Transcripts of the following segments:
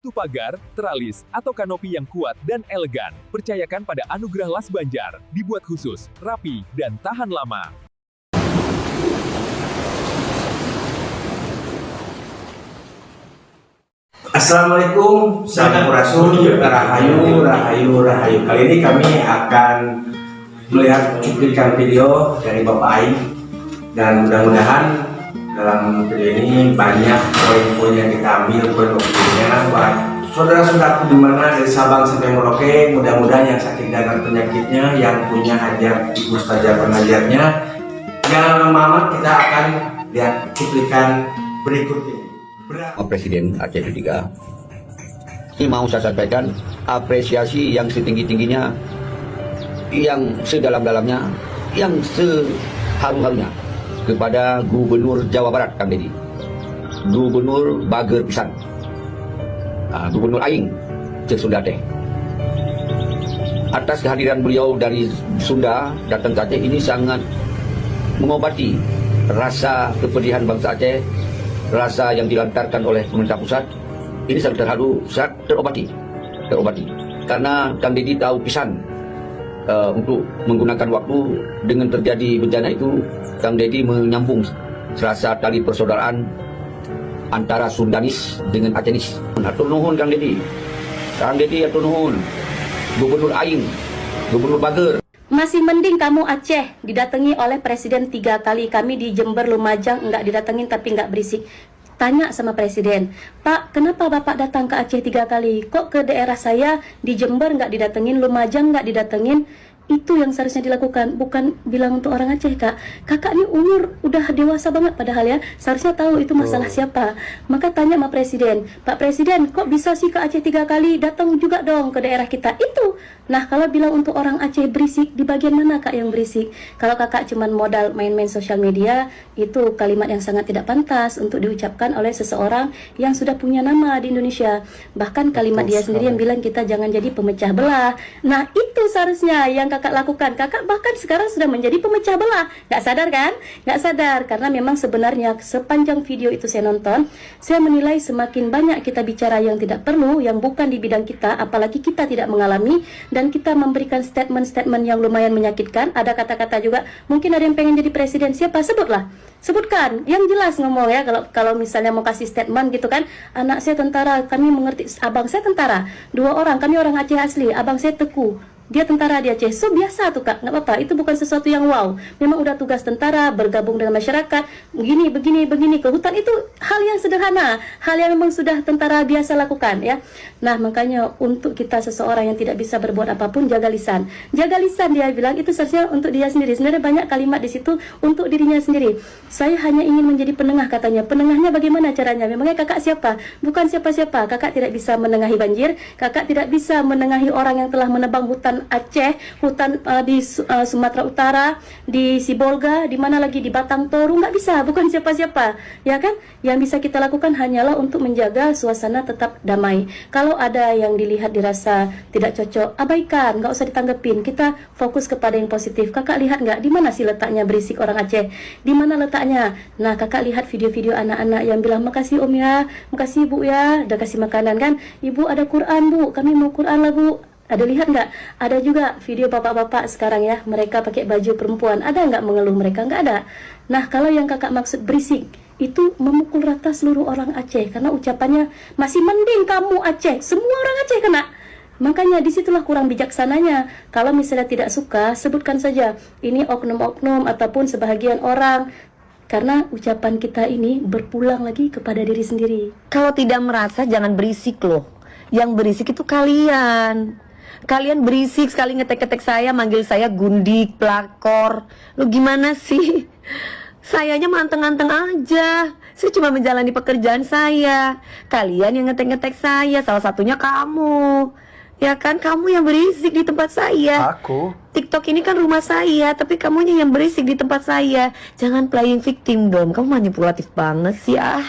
Butuh pagar, teralis, atau kanopi yang kuat dan elegan? Percayakan pada Anugerah Las Banjar, dibuat khusus, rapi, dan tahan lama. Assalamualaikum, Sampurasun, Rahayu, Rahayu, Rahayu. Kali ini kami akan melihat cuplikan video dari Bapak Aing, dan mudah-mudahan dalam video ini banyak poin-poin yang kita ambil, poin opininya buat saudara-saudaraku di mana dari Sabang sampai Merauke. Mudah-mudahan yang sakit dan penyakitnya, yang punya hajat mustajab pengajarnya, yang mamat, kita akan lihat cuplikan berikut ini. Presiden Aceh ketiga ini mau saya sampaikan apresiasi yang setinggi-tingginya, yang sedalam-dalamnya, yang seharu-harunya kepada Gubernur Jawa Barat Kang Deddy, Gubernur Bager Pisan, Gubernur Aing Cek Sunda Teh, atas kehadiran beliau dari Sunda datang ke Aceh. Ini sangat mengobati rasa kepedihan bangsa Aceh, rasa yang dilantarkan oleh pemerintah pusat. Ini sangat terharu, sangat terobati. Karena Kang Deddy tahu pisan untuk menggunakan waktu dengan terjadi bencana itu. Kang Deddy menyambung serasa tali persaudaraan antara Sundanis dengan Acenis. Atur nuhun Kang Deddy. Kang Deddy atur nuhun. Gubernur Aing, Gubernur Bager. Masih mending kamu Aceh didatangi oleh presiden 3 kali. Kami di Jember, Lumajang enggak didatengin tapi enggak berisik. Tanya sama presiden, Pak, kenapa Bapak datang ke Aceh 3 kali? Kok ke daerah saya di Jember enggak didatengin, Lumajang enggak didatengin? Itu yang seharusnya dilakukan, bukan bilang untuk orang Aceh, Kak. Kakak ini umur udah dewasa banget padahal ya, seharusnya tahu itu masalah siapa. Maka tanya sama presiden, Pak Presiden, kok bisa sih ke Aceh 3 kali? Datang juga dong ke daerah kita. Itu. Nah, kalau bilang untuk orang Aceh berisik, di bagian mana Kak yang berisik? Kalau Kakak cuman modal main-main sosial media, itu kalimat yang sangat tidak pantas untuk diucapkan oleh seseorang yang sudah punya nama di Indonesia. Bahkan kalimat dia sendiri yang bilang kita jangan jadi pemecah belah. Nah, itu seharusnya yang Kakak lakukan. Kakak bahkan sekarang sudah menjadi pemecah belah. Nggak sadar kan? Nggak sadar, karena memang sebenarnya sepanjang video itu saya nonton, saya menilai semakin banyak kita bicara yang tidak perlu, yang bukan di bidang kita, apalagi kita tidak mengalami, dan kita memberikan statement-statement yang lumayan menyakitkan. Ada kata-kata juga, mungkin ada yang pengen jadi presiden, siapa? Sebutlah. Sebutkan, yang jelas ngomong ya. Kalau misalnya mau kasih statement gitu kan, anak saya tentara, kami mengerti, abang saya tentara, 2 orang, kami orang Aceh asli, abang saya Teku, dia tentara di Aceh. So biasa tuh Kak, nggak apa-apa. Itu bukan sesuatu yang wow. Memang udah tugas tentara, bergabung dengan masyarakat, begini ke hutan, itu hal yang sederhana, hal yang memang sudah tentara biasa lakukan ya. Nah, makanya untuk kita seseorang yang tidak bisa berbuat apapun, jaga lisan. Jaga lisan, dia bilang itu seharusnya untuk dia sendiri. Sebenarnya banyak kalimat di situ untuk dirinya sendiri. Saya hanya ingin menjadi penengah katanya. Penengahnya bagaimana caranya? Memangnya Kakak siapa? Bukan siapa-siapa. Kakak tidak bisa menengahi banjir, Kakak tidak bisa menengahi orang yang telah menebang hutan Aceh, hutan di Sumatera Utara, di Sibolga, di mana lagi di Batang Toru, nggak bisa, bukan siapa-siapa, ya kan? Yang bisa kita lakukan hanyalah untuk menjaga suasana tetap damai. Kalau ada yang dilihat dirasa tidak cocok, abaikan, nggak usah ditanggepin. Kita fokus kepada yang positif. Kakak lihat nggak di mana sih letaknya berisik orang Aceh? Di mana letaknya? Nah, Kakak lihat video-video anak-anak yang bilang makasih Om ya, makasih Ibu ya, udah kasih makanan kan? Ibu ada Quran Bu, kami mau Quran lah Bu. Ada lihat nggak? Ada juga video bapak-bapak sekarang ya, mereka pakai baju perempuan. Ada nggak mengeluh mereka? Nggak ada. Nah, kalau yang Kakak maksud berisik, itu memukul rata seluruh orang Aceh. Karena ucapannya, masih mending kamu Aceh, semua orang Aceh kena. Makanya disitulah kurang bijaksananya. Kalau misalnya tidak suka, sebutkan saja. Ini oknum-oknum ataupun sebahagian orang. Karena ucapan kita ini berpulang lagi kepada diri sendiri. Kalau tidak merasa, jangan berisik loh. Yang berisik itu kalian. Kalian berisik sekali ngetek-ngetek saya, manggil saya gundik, pelakor. Lu gimana sih? Sayanya manteng-anteng aja. Saya cuma menjalani pekerjaan saya. Kalian yang ngetek-ngetek saya, salah satunya kamu. Ya kan, kamu yang berisik di tempat saya. Aku? TikTok ini kan rumah saya, tapi kamunya yang berisik di tempat saya. Jangan playing victim dong, kamu manipulatif banget sih ah.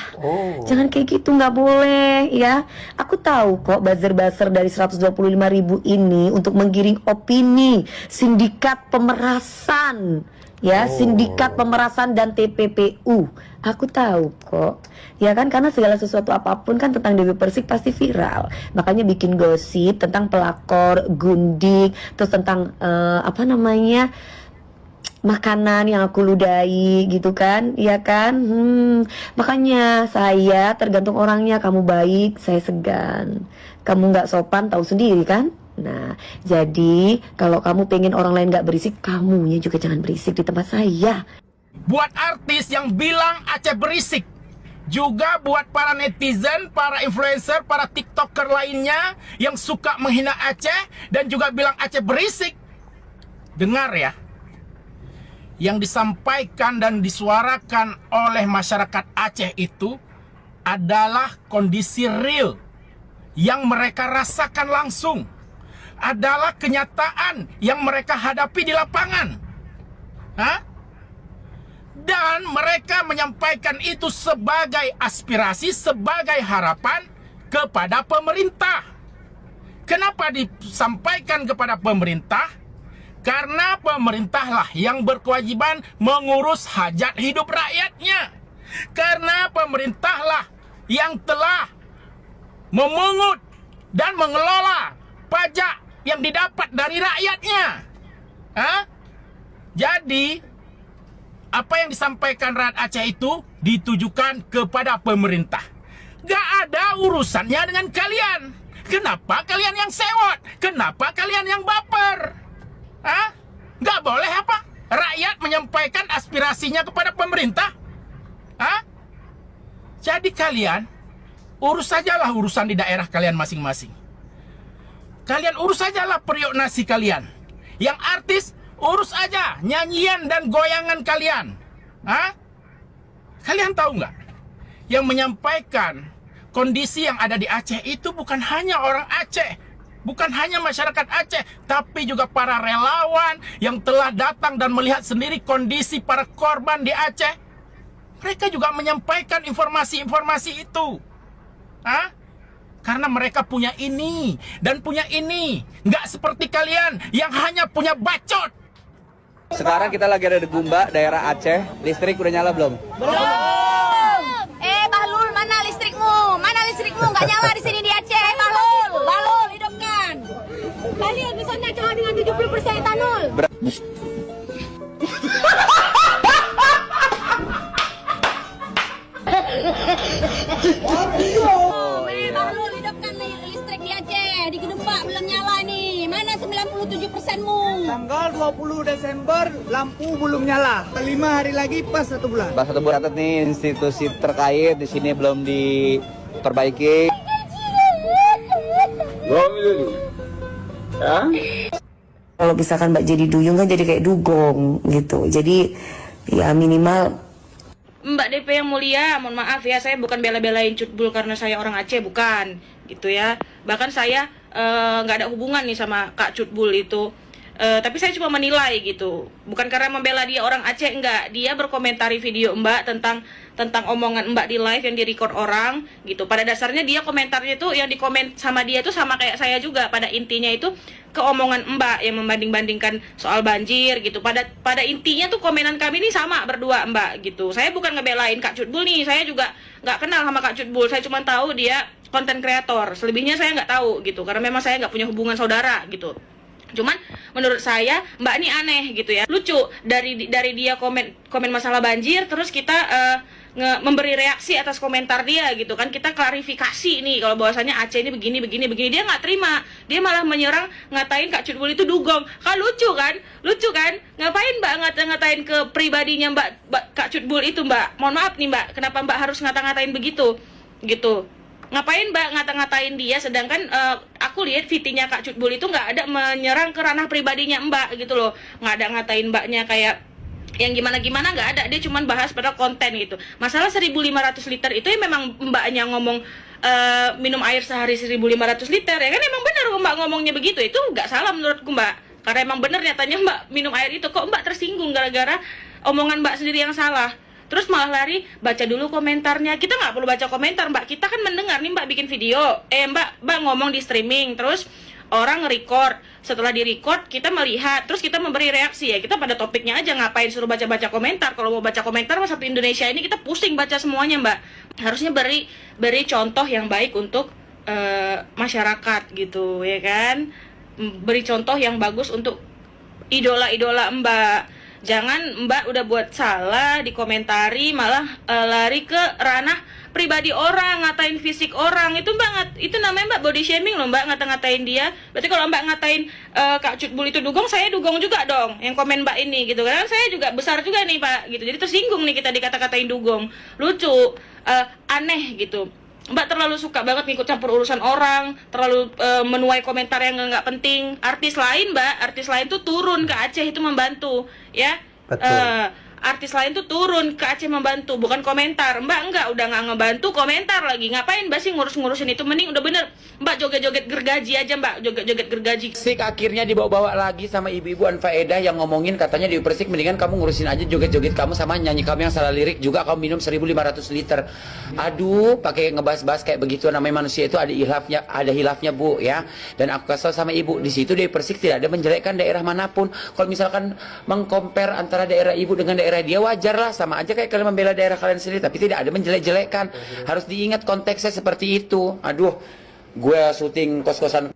Jangan kayak gitu, nggak boleh ya. Aku tahu kok buzzer-buzzer dari 125.000 ini untuk menggiring opini, sindikat pemerasan. Ya, sindikat pemerasan dan TPPU. Aku tahu kok. Ya kan, karena segala sesuatu apapun kan tentang Dewi Persik pasti viral. Makanya bikin gosip tentang pelakor, gundik, terus tentang apa namanya, makanan yang aku ludahi gitu kan, ya kan. Makanya saya tergantung orangnya. Kamu baik, saya segan. Kamu nggak sopan, tahu sendiri kan. Nah, jadi kalau kamu pengen orang lain gak berisik, kamunya juga jangan berisik di tempat saya. Buat artis yang bilang Aceh berisik, juga buat para netizen, para influencer, para tiktoker lainnya yang suka menghina Aceh dan juga bilang Aceh berisik. Dengar ya, yang disampaikan dan disuarakan oleh masyarakat Aceh itu adalah kondisi real yang mereka rasakan langsung. Adalah kenyataan yang mereka hadapi di lapangan. Dan mereka menyampaikan itu sebagai aspirasi, sebagai harapan kepada pemerintah. Kenapa disampaikan kepada pemerintah? Karena pemerintahlah yang berkewajiban mengurus hajat hidup rakyatnya. Karena pemerintahlah yang telah memungut dan mengelola pajak yang didapat dari rakyatnya. Jadi apa yang disampaikan rakyat Aceh itu ditujukan kepada pemerintah. Gak ada urusannya dengan kalian. Kenapa kalian yang sewot? Kenapa kalian yang baper? Gak boleh apa? Rakyat menyampaikan aspirasinya kepada pemerintah? Jadi kalian urus sajalah urusan di daerah kalian masing-masing. Kalian urus sajalah periuk nasi kalian. Yang artis, urus aja nyanyian dan goyangan kalian. Kalian tahu nggak? Yang menyampaikan kondisi yang ada di Aceh itu bukan hanya orang Aceh, bukan hanya masyarakat Aceh, tapi juga para relawan yang telah datang dan melihat sendiri kondisi para korban di Aceh. Mereka juga menyampaikan informasi-informasi itu. Karena mereka punya ini dan punya ini. Nggak seperti kalian yang hanya punya bacot. Sekarang kita lagi ada di Gumba, daerah Aceh. Listrik udah nyala belum? Belum. Bahlul, mana listrikmu? Mana listrikmu? Nggak nyala di sini di Aceh. Bahlul, Bahlul, hidupkan. Kalian bisa nyala dengan 70% etanol. Bahlul, hidupkan listrik di Aceh. Di Gedung Pak belum nyala nih. Mana 97%-mu? Tanggal 20 Desember lampu belum nyala. 5 hari lagi pas 1 bulan. Pas 1 bulan nih institusi terkait di sini belum diperbaiki. Kalau misalkan Mbak jadi duyung kan jadi kayak dugong gitu. Jadi ya minimal. Mbak DP yang mulia, mohon maaf ya, saya bukan bela-belain Cutbul karena saya orang Aceh, bukan gitu ya. Bahkan saya nggak ada hubungan nih sama Kak Cutbul itu. Tapi saya cuma menilai gitu, bukan karena membela dia orang Aceh, enggak. Dia berkomentari video Mbak tentang omongan Mbak di live yang di-record orang gitu. Pada dasarnya dia komentarnya itu yang dikomen sama dia itu sama kayak saya juga. Pada intinya itu keomongan Mbak yang membanding-bandingkan soal banjir gitu. Pada intinya tuh komenan kami ini sama berdua Mbak gitu. Saya bukan ngebelain Kak Cutbul nih, saya juga nggak kenal sama Kak Cutbul. Saya cuma tahu dia konten kreator. Selebihnya saya nggak tahu gitu, karena memang saya nggak punya hubungan saudara gitu. Cuman menurut saya Mbak ini aneh gitu ya, lucu dari dia komen masalah banjir, terus kita memberi reaksi atas komentar dia gitu kan. Kita klarifikasi nih kalau bahwasannya Aceh ini begini, dia nggak terima, dia malah menyerang, ngatain Kak Cutbul itu dugong. Kan lucu kan, ngapain Mbak ngatain ke pribadinya Mbak Kak Cutbul itu Mbak? Mohon maaf nih Mbak, kenapa Mbak harus ngata-ngatain begitu gitu? Ngapain Mbak ngata-ngatain dia, sedangkan aku lihat VT-nya Kak Cutbul itu nggak ada menyerang ke ranah pribadinya Mbak gitu loh. Nggak ada ngatain Mbaknya kayak yang gimana-gimana, nggak ada. Dia cuman bahas pada konten gitu. Masalah 1.500 liter itu ya memang Mbaknya ngomong minum air sehari 1.500 liter. Ya kan emang benar Mbak ngomongnya begitu. Itu nggak salah menurutku Mbak. Karena emang benar nyatanya Mbak minum air itu. Kok Mbak tersinggung gara-gara omongan Mbak sendiri yang salah? Terus malah lari baca dulu komentarnya. Kita nggak perlu baca komentar Mbak, kita kan mendengar nih Mbak bikin video, Mbak ngomong di streaming, terus orang nge-record, setelah di-record kita melihat, terus kita memberi reaksi ya. Kita pada topiknya aja, ngapain suruh baca-baca komentar. Kalau mau baca komentar mah satu Indonesia ini kita pusing baca semuanya, Mbak. Harusnya beri contoh yang baik untuk masyarakat gitu ya kan. Beri contoh yang bagus untuk idola-idola Mbak. Jangan Mbak udah buat salah dikomentari malah lari ke ranah pribadi orang, ngatain fisik orang. Itu Mbak, itu namanya Mbak body shaming loh Mbak, ngata-ngatain dia. Berarti kalau Mbak ngatain Kak Cutbul itu dugong, saya dugong juga dong yang komen Mbak ini gitu. Karena saya juga besar juga nih Pak gitu. Jadi tersinggung nih kita dikata-katain dugong. Lucu, aneh gitu. Mbak terlalu suka banget ngikut campur urusan orang, terlalu menuai komentar yang nggak penting. Artis lain Mbak, artis lain tuh turun ke Aceh itu membantu, ya. Betul. Artis lain tuh turun ke Aceh membantu, bukan komentar. Mbak enggak, udah nggak ngebantu, komentar lagi. Ngapain Mbak sih ngurus-ngurusin itu? Mending udah bener Mbak joget-joget gergaji aja Mbak, joget-joget gergaji. Persik akhirnya dibawa-bawa lagi sama ibu-ibu Anfaedah yang ngomongin katanya di Persik mendingan kamu ngurusin aja joget-joget kamu sama nyanyi kamu yang salah lirik juga kamu minum 1.500 liter. Aduh, pakai ngebahas-bahas kayak begitu, namanya manusia itu ada hilafnya Bu ya. Dan aku kasih sama ibu di situ di Persik tidak ada menjelekkan daerah manapun. Kalau misalkan mengcompare antara daerah ibu dengan daerah dia wajar lah, sama aja kayak kalian membela daerah kalian sendiri, tapi tidak ada menjelek-jelekan. Harus diingat konteksnya seperti itu. Aduh, gue syuting kos-kosan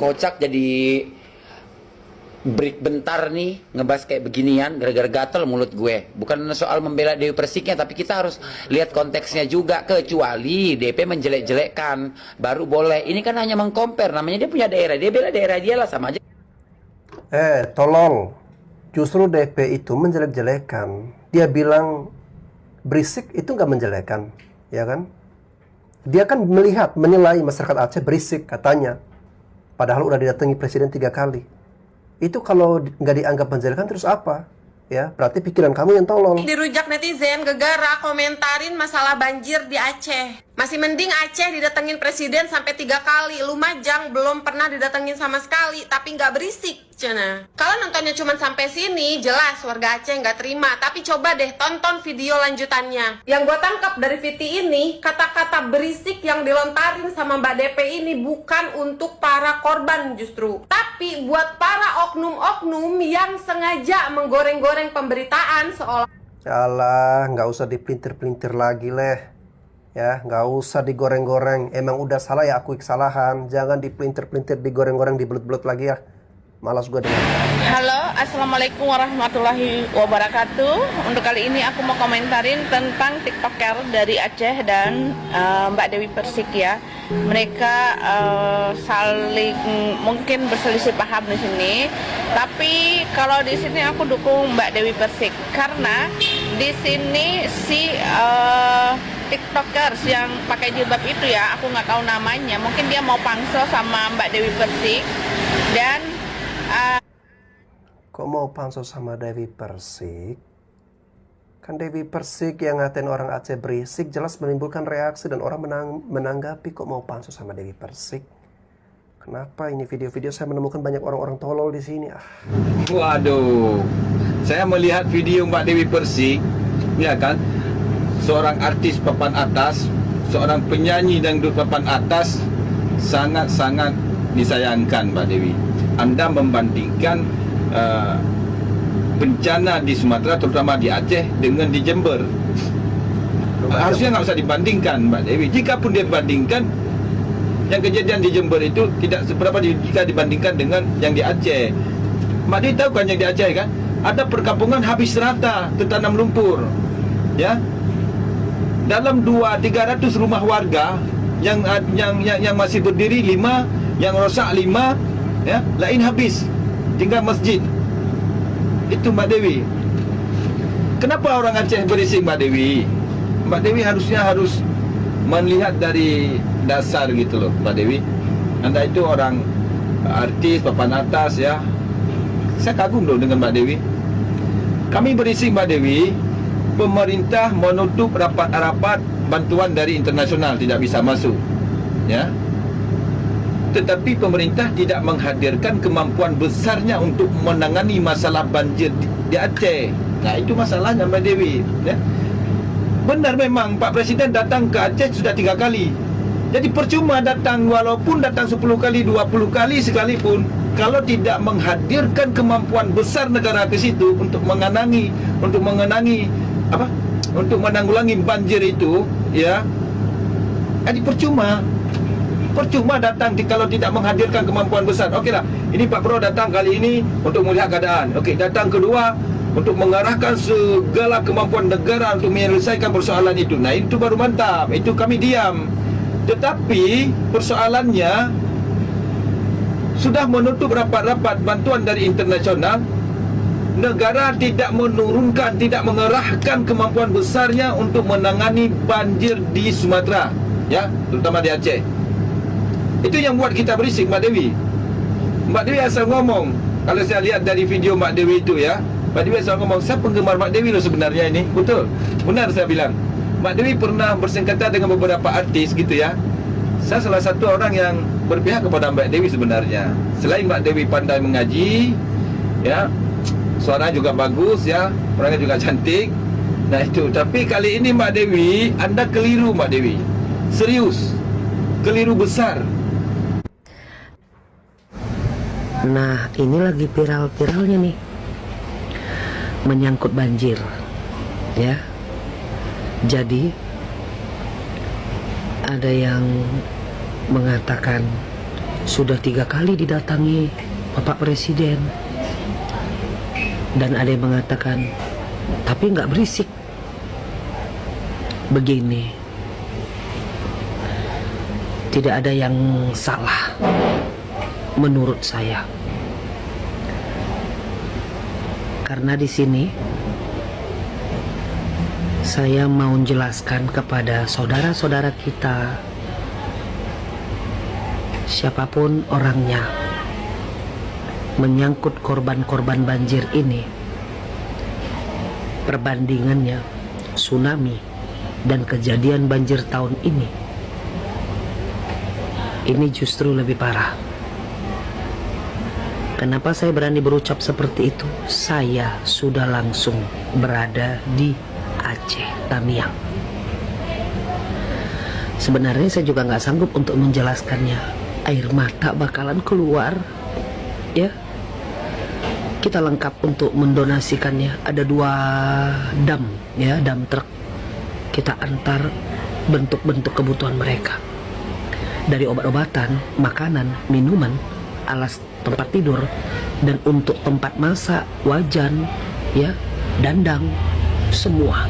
kocak jadi break bentar nih ngebahas kayak beginian gara-gara gatel mulut gue. Bukan soal membela Dewi Persiknya, tapi kita harus lihat konteksnya juga. Kecuali DP menjelek-jelekkan baru boleh. Ini kan hanya mengcompare, namanya dia punya daerah, dia bela daerah dia lah, sama aja. Tolong. Justru DP itu menjelek-jelekan. Dia bilang berisik itu nggak menjelekan, ya kan? Dia kan menilai masyarakat Aceh berisik katanya. Padahal udah didatangi presiden 3 kali. Itu kalau nggak dianggap menjelekan terus apa? Ya, berarti pikiran kamu yang tolol. Dirujak netizen gegara komentarin masalah banjir di Aceh. Masih mending Aceh didatengin presiden sampai 3 kali. Lumajang belum pernah didatengin sama sekali, tapi nggak berisik. Cina. Kalau nontonnya cuma sampai sini, jelas warga Aceh nggak terima. Tapi coba deh tonton video lanjutannya. Yang gue tangkap dari VT ini, kata-kata berisik yang dilontarin sama Mbak DP ini bukan untuk para korban justru, tapi buat para oknum-oknum yang sengaja menggoreng-goreng pemberitaan seolah. Alah, nggak usah dipelintir-pelintir lagi leh. Ya, nggak usah digoreng-goreng. Emang udah salah ya akui kesalahan. Jangan dipelintir-pelintir, digoreng-goreng, dibelut-belut lagi ya. Malas gue dengar. Halo, assalamualaikum warahmatullahi wabarakatuh. Untuk kali ini aku mau komentarin tentang TikToker dari Aceh dan Mbak Dewi Persik ya. Mereka saling mungkin berselisih paham di sini. Tapi kalau di sini aku dukung Mbak Dewi Persik karena di sini si TikTokers yang pakai jilbab itu ya, aku nggak tahu namanya. Mungkin dia mau pangso sama Mbak Dewi Persik dan kok mau pansos sama Dewi Persik? Kan Dewi Persik yang ngatain orang Aceh berisik jelas menimbulkan reaksi dan orang menanggapi. Kok mau pansos sama Dewi Persik? Kenapa ini video-video saya menemukan banyak orang-orang tolol di sini? Waduh, saya melihat video Mbak Dewi Persik, ya kan, seorang artis papan atas, seorang penyanyi dangdut papan atas, sangat-sangat disayangkan Mbak Dewi. Anda membandingkan bencana di Sumatera, terutama di Aceh, dengan di Jember. Harusnya nggak usah dibandingkan Mbak Dewi. Jika pun dia bandingkan, yang kejadian di Jember itu tidak seberapa jika dibandingkan dengan yang di Aceh. Mbak Dewi tahu kan yang di Aceh kan? Ada perkampungan habis rata, tertanam lumpur. Ya, dalam 200-300 rumah warga yang masih berdiri 5, yang rosak 5, ya, lain habis, tinggal masjid. Itu Mbak Dewi. Kenapa orang Aceh berisik Mbak Dewi? Mbak Dewi harus melihat dari dasar gitu loh Mbak Dewi. Anda itu orang artis papan atas ya. Saya kagum loh dengan Mbak Dewi. Kami berisik Mbak Dewi, pemerintah menutup rapat-rapat bantuan dari internasional tidak bisa masuk. Ya. Tetapi pemerintah tidak menghadirkan kemampuan besarnya untuk menangani masalah banjir di Aceh. Nah, itu masalahnya Mbak Dewi. Ya. Benar memang Pak Presiden datang ke Aceh sudah 3 kali. Jadi percuma datang, walaupun datang 10 kali, 20 kali sekalipun, kalau tidak menghadirkan kemampuan besar negara ke situ untuk menanggulangi banjir itu, ya, jadi percuma datang kalau tidak menghadirkan kemampuan besar. Okeylah, ini Pak Pro datang kali ini untuk melihat keadaan. Okey, datang kedua untuk mengarahkan segala kemampuan negara untuk menyelesaikan persoalan itu. Nah, itu baru mantap. Itu kami diam. Tetapi persoalannya sudah menutup rapat-rapat bantuan dari internasional, negara tidak menurunkan, tidak mengerahkan kemampuan besarnya untuk menangani banjir di Sumatera, ya, terutama di Aceh. Itu yang buat kita berisik, Mbak Dewi. Mbak Dewi asal ngomong. Kalau saya lihat dari video Mbak Dewi itu, ya, Mbak Dewi asal ngomong. Saya penggemar Mbak Dewi loh sebenarnya ini. Betul, benar saya bilang. Mbak Dewi pernah bersengketa dengan beberapa artis gitu, ya. Saya salah satu orang yang berpihak kepada Mbak Dewi sebenarnya. Selain Mbak Dewi pandai mengaji, ya, suaranya juga bagus, ya, orangnya juga cantik. Nah itu, tapi kali ini Mbak Dewi, Anda keliru Mbak Dewi. Serius, keliru besar. Nah, ini lagi viral-viralnya nih, menyangkut banjir, ya. Jadi ada yang mengatakan sudah 3 kali didatangi Bapak Presiden, dan ada yang mengatakan tapi nggak berisik. Begini, tidak ada yang salah menurut saya, karena di sini saya mau menjelaskan kepada saudara-saudara kita, siapapun orangnya, menyangkut korban-korban banjir ini, perbandingannya tsunami dan kejadian banjir tahun ini justru lebih parah. Kenapa saya berani berucap seperti itu? Saya sudah langsung berada di Aceh, Tamiang. Sebenarnya saya juga nggak sanggup untuk menjelaskannya. Air mata bakalan keluar, ya. Kita lengkap untuk mendonasikannya. Ada 2 dam, ya, dam truk. Kita antar bentuk-bentuk kebutuhan mereka. Dari obat-obatan, makanan, minuman, alas tempat tidur, dan untuk tempat masak, wajan, ya, dandang, semua.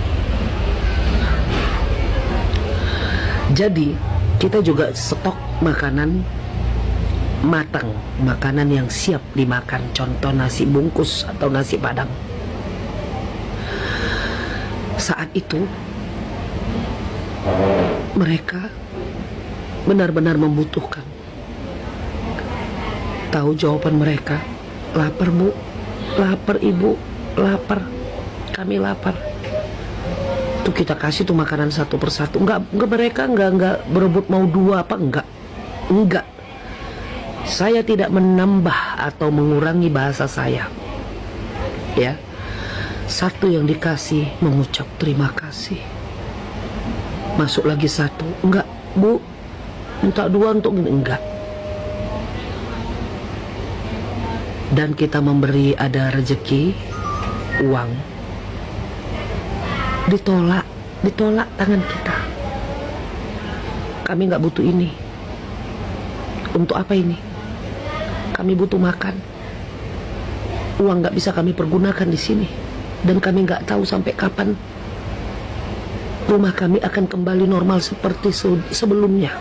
Jadi kita juga stok makanan matang, makanan yang siap dimakan, contoh nasi bungkus atau nasi padang. Saat itu mereka benar-benar membutuhkan. Tahu jawaban mereka, lapar Bu, lapar Ibu, lapar, kami lapar. Tuh kita kasih tuh makanan satu persatu. Enggak mereka enggak berebut mau 2 apa, enggak. Saya tidak menambah atau mengurangi bahasa saya, ya. Satu yang dikasih mengucap terima kasih. Masuk lagi 1, enggak Bu, minta 2 untuk ini, enggak. Dan kita memberi, ada rezeki, uang, ditolak tangan kita. Kami nggak butuh ini. Untuk apa ini? Kami butuh makan. Uang nggak bisa kami pergunakan di sini, dan kami nggak tahu sampai kapan rumah kami akan kembali normal seperti sebelumnya.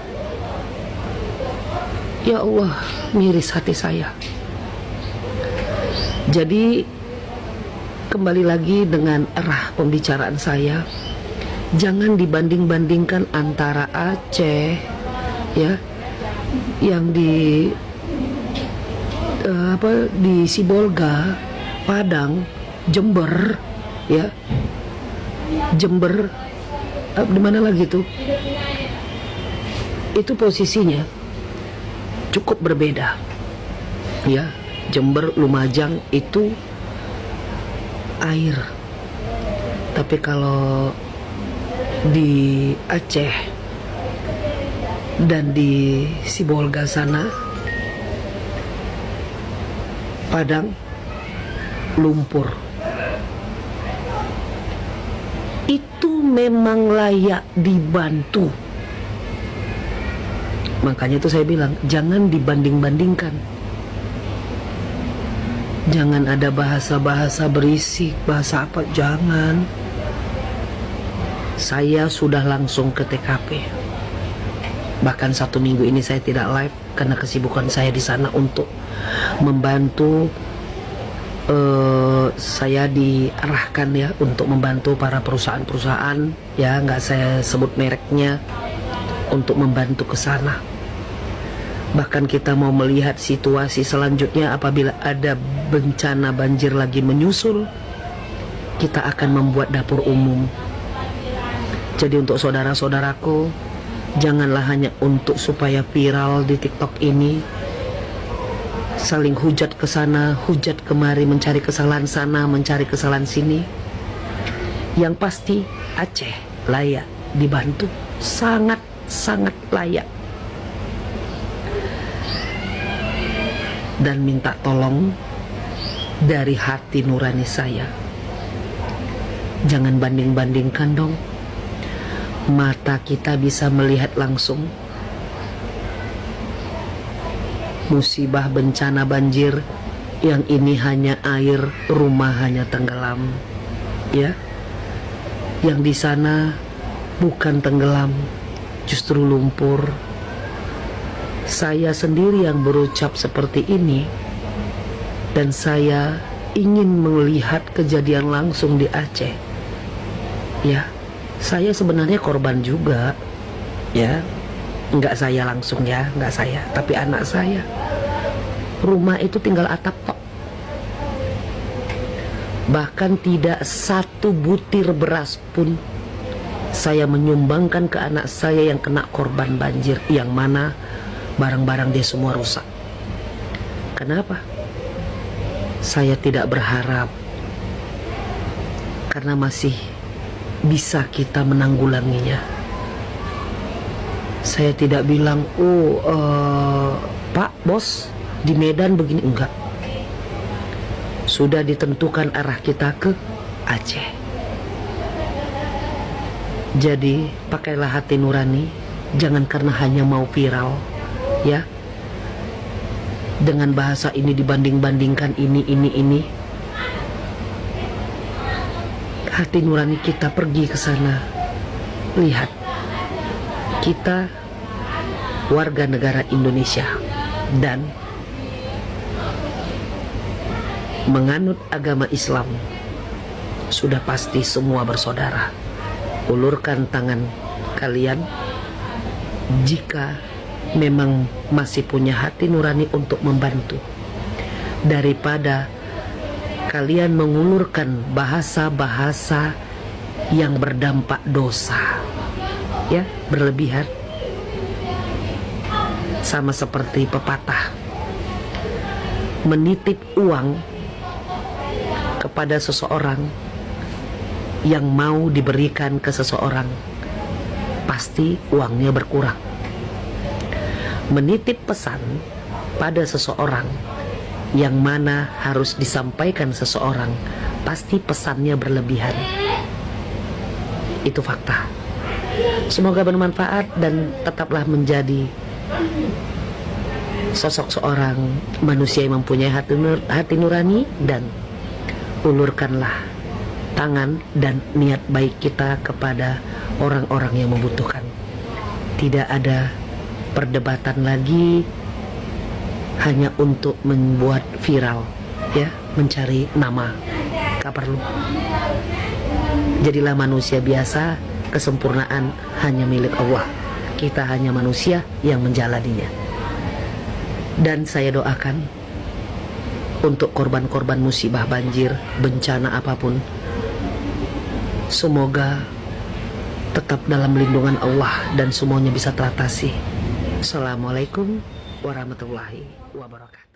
Ya Allah, miris hati saya. Jadi kembali lagi dengan arah pembicaraan saya, jangan dibanding-bandingkan antara Aceh, ya, yang di di Sibolga, Padang, Jember, ya, Jember, di mana lagi tuh? Itu posisinya cukup berbeda, ya. Jember, Lumajang itu air, tapi kalau di Aceh dan di Sibolga sana, padang lumpur. Itu memang layak dibantu. Makanya itu saya bilang, jangan dibanding-bandingkan. Jangan ada bahasa-bahasa berisik, bahasa apa, jangan. Saya sudah langsung ke TKP. Bahkan 1 minggu ini saya tidak live karena kesibukan saya di sana untuk membantu. Saya diarahkan ya untuk membantu para perusahaan-perusahaan, ya nggak saya sebut mereknya, untuk membantu ke sana. Bahkan kita mau melihat situasi selanjutnya apabila ada bencana banjir lagi menyusul, kita akan membuat dapur umum. Jadi untuk saudara-saudaraku, janganlah hanya untuk supaya viral di TikTok ini, saling hujat ke sana, hujat kemari, mencari kesalahan sana, mencari kesalahan sini. Yang pasti Aceh layak dibantu, sangat-sangat layak. Dan minta tolong dari hati nurani saya, jangan banding-bandingkan dong. Mata kita bisa melihat langsung musibah bencana banjir, yang ini hanya air, rumah hanya tenggelam, ya. Yang di sana bukan tenggelam, justru lumpur. Saya sendiri yang berucap seperti ini, dan saya ingin melihat kejadian langsung di Aceh. Ya, saya sebenarnya korban juga, ya. Enggak saya langsung ya, enggak saya, tapi anak saya. Rumah itu tinggal atap tok. Bahkan tidak 1 butir beras pun saya menyumbangkan ke anak saya yang kena korban banjir, yang mana barang-barang dia semua rusak. Kenapa? Saya tidak berharap, karena masih bisa kita menanggulanginya. Saya tidak bilang, Pak, bos, di Medan begini, enggak. Sudah ditentukan arah kita ke Aceh. Jadi, pakailah hati nurani, jangan karena hanya mau viral, ya. Dengan bahasa ini dibanding-bandingkan ini. Hati nurani kita pergi ke sana. Lihat, kita warga negara Indonesia dan menganut agama Islam. Sudah pasti semua bersaudara. Ulurkan tangan kalian jika memang masih punya hati nurani untuk membantu, daripada kalian mengulurkan bahasa-bahasa yang berdampak dosa, ya, berlebihan. Sama seperti pepatah, menitip uang kepada seseorang yang mau diberikan ke seseorang, pasti uangnya berkurang. Menitip pesan pada seseorang yang mana harus disampaikan seseorang, pasti pesannya berlebihan. Itu fakta. Semoga bermanfaat dan tetaplah menjadi sosok seorang manusia yang mempunyai hati nurani, dan ulurkanlah tangan dan niat baik kita kepada orang-orang yang membutuhkan. Tidak ada perdebatan lagi hanya untuk membuat viral, ya, mencari nama. Gak perlu. Jadilah manusia biasa, kesempurnaan hanya milik Allah. Kita hanya manusia yang menjalaninya. Dan saya doakan untuk korban-korban musibah banjir, bencana apapun, semoga tetap dalam lindungan Allah dan semuanya bisa teratasi. Assalamualaikum warahmatullahi wabarakatuh.